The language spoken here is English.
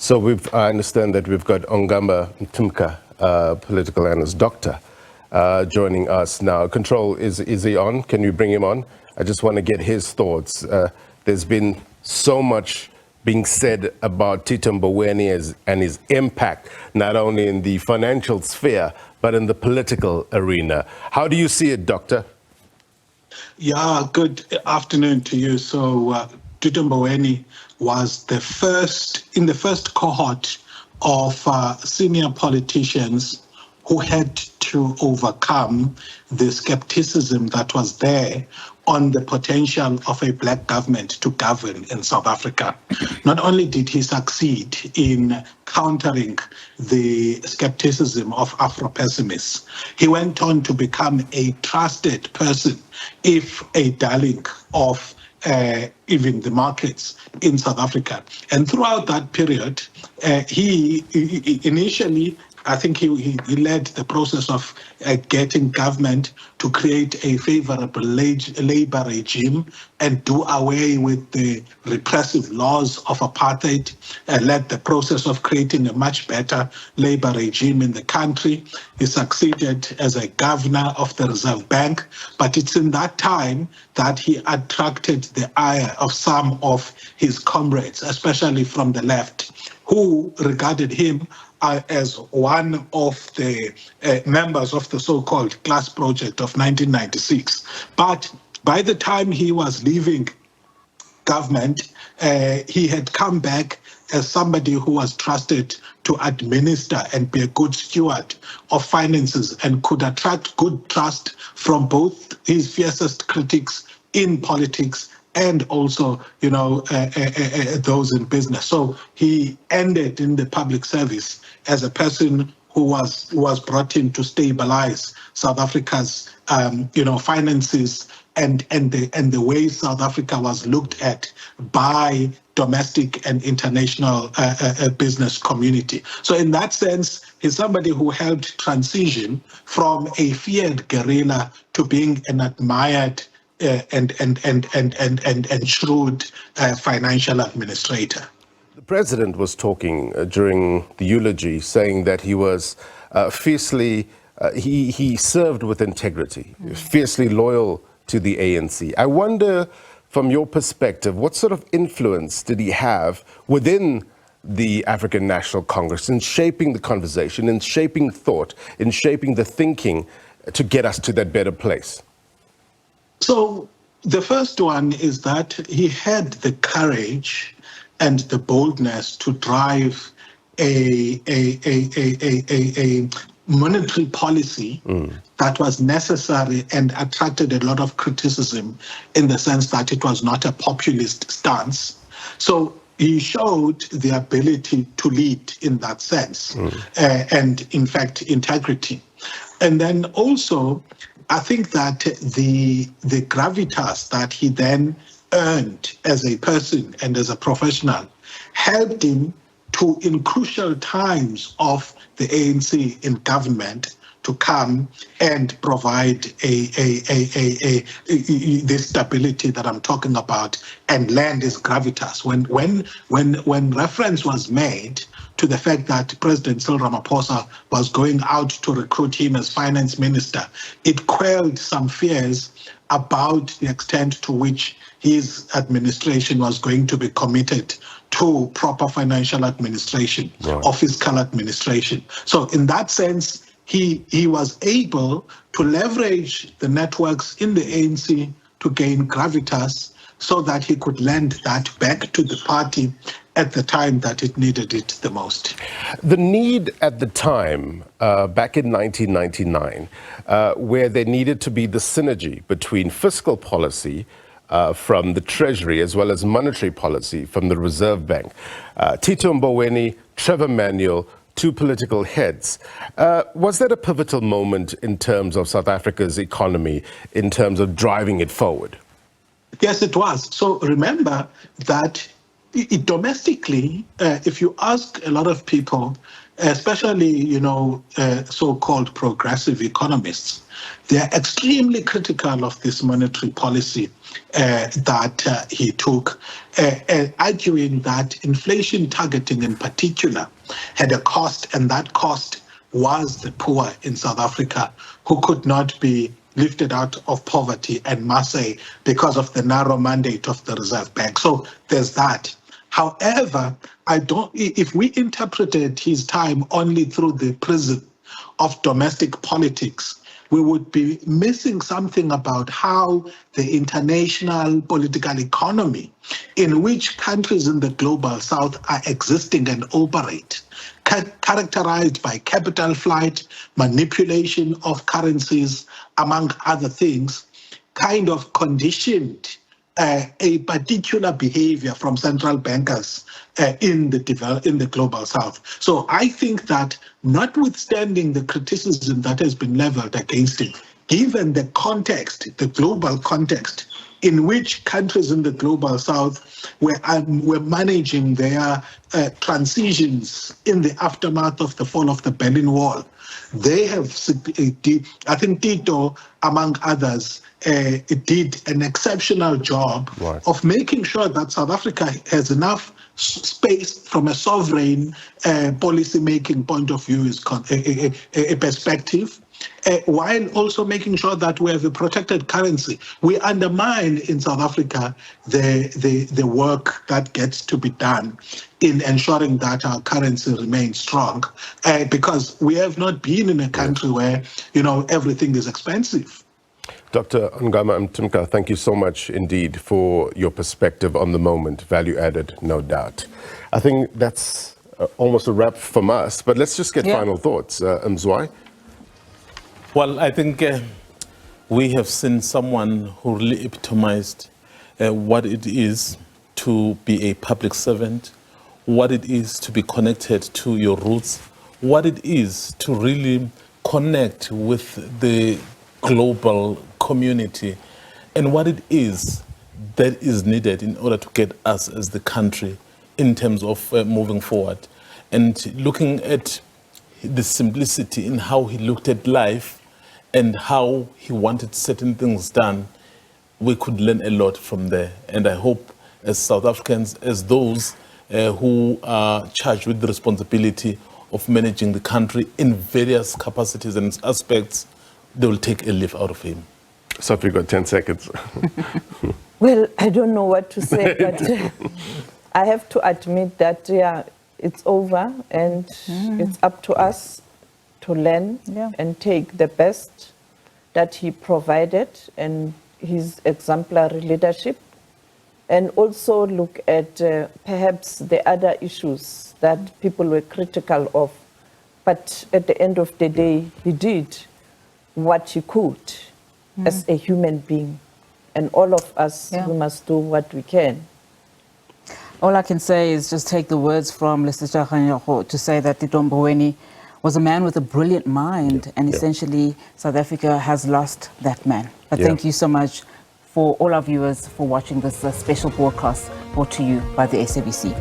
So I understand that we've got Ongama Mtimka, political analyst, doctor, joining us now. Control, is he on? Can you bring him on? I just want to get his thoughts. There's been so much being said about Tito Mboweni and his impact, not only in the financial sphere, but in the political arena. How do you see it, Doctor? Yeah, good afternoon to you. So Tito Mboweni was in the first cohort of senior politicians who had to overcome the skepticism that was there on the potential of a black government to govern in South Africa. Not only did he succeed in countering the skepticism of Afro-pessimists, he went on to become a trusted person, if a darling of even the markets in South Africa. And throughout that period, he initially, I think he led the process of getting government to create a favorable labor regime and do away with the repressive laws of apartheid, led the process of creating a much better labor regime in the country. He succeeded as a governor of the Reserve Bank, but it's in that time that he attracted the ire of some of his comrades, especially from the left, who regarded him as one of the members of the so-called class project of 1996. But by the time he was leaving government, he had come back as somebody who was trusted to administer and be a good steward of finances and could attract good trust from both his fiercest critics in politics and also, those in business. So he ended in the public service as a person who was brought in to stabilize South Africa's, finances and the way South Africa was looked at by domestic and international business community. So in that sense, he's somebody who helped transition from a feared guerrilla to being an admired and shrewd financial administrator. The president was talking during the eulogy, saying that he was fiercely, he served with integrity, fiercely loyal to the ANC. I wonder, from your perspective, what sort of influence did he have within the African National Congress in shaping the conversation, in shaping thought, in shaping the thinking to get us to that better place? So the first one is that he had the courage and the boldness to drive a monetary policy that was necessary and attracted a lot of criticism in the sense that it was not a populist stance. So he showed the ability to lead in that sense, and in fact, integrity. And then also, I think that the gravitas that he then earned as a person and as a professional helped him to, in crucial times of the ANC in government, to come and provide this stability that I'm talking about and lend his gravitas. When reference was made to the fact that President Cyril Ramaphosa was going out to recruit him as finance minister, it quelled some fears about the extent to which his administration was going to be committed to proper financial administration or fiscal administration. So in that sense, he was able to leverage the networks in the ANC to gain gravitas so that he could lend that back to the party at the time that it needed it the most. The need at the time, back in 1999, where there needed to be the synergy between fiscal policy from the Treasury as well as monetary policy from the Reserve Bank. Tito Mboweni, Trevor Manuel, two political heads. Was that a pivotal moment in terms of South Africa's economy, in terms of driving it forward? Yes, it was. So remember that domestically, if you ask a lot of people, especially, so-called progressive economists. They are extremely critical of this monetary policy that he took, arguing that inflation targeting in particular had a cost, and that cost was the poor in South Africa, who could not be lifted out of poverty and masse because of the narrow mandate of the Reserve Bank. So there's that. However, if we interpreted his time only through the prism of domestic politics, we would be missing something about how the international political economy in which countries in the global south are existing and operate, characterized by capital flight, manipulation of currencies, among other things, kind of conditioned a particular behavior from central bankers in the global south. So I think that, notwithstanding the criticism that has been leveled against him, given the context, the global context in which countries in the global south were managing their transitions in the aftermath of the fall of the Berlin Wall, they have, I think Tito, among others, did an exceptional job of making sure that South Africa has enough space from a sovereign policy-making point of view, is a perspective, while also making sure that we have a protected currency. We undermine in South Africa the work that gets to be done in ensuring that our currency remains strong, because we have not been in a country where everything is expensive. Dr. Ongama Mtimka, thank you so much indeed for your perspective on the moment. Value added, no doubt. I think that's almost a wrap from us, but let's just get final thoughts. Mzwai? Well, I think we have seen someone who really epitomized what it is to be a public servant, what it is to be connected to your roots, what it is to really connect with the global community, and what it is that is needed in order to get us as the country in terms of moving forward. And looking at the simplicity in how he looked at life and how he wanted certain things done, we could learn a lot from there. And I hope, as South Africans, as those who are charged with the responsibility of managing the country in various capacities and aspects, they will take a leaf out of him. So we've got 10 seconds. Well, I don't know what to say, but I have to admit that, it's over, and it's up to us to learn and take the best that he provided and his exemplary leadership, and also look at perhaps the other issues that people were critical of. But at the end of the day, he did what he could as a human being. And all of us, we must do what we can. All I can say is just take the words from Lesotho Kganyago to say that Tito Mboweni was a man with a brilliant mind, and essentially South Africa has lost that man. But thank you so much for all our viewers for watching this special broadcast brought to you by the SABC.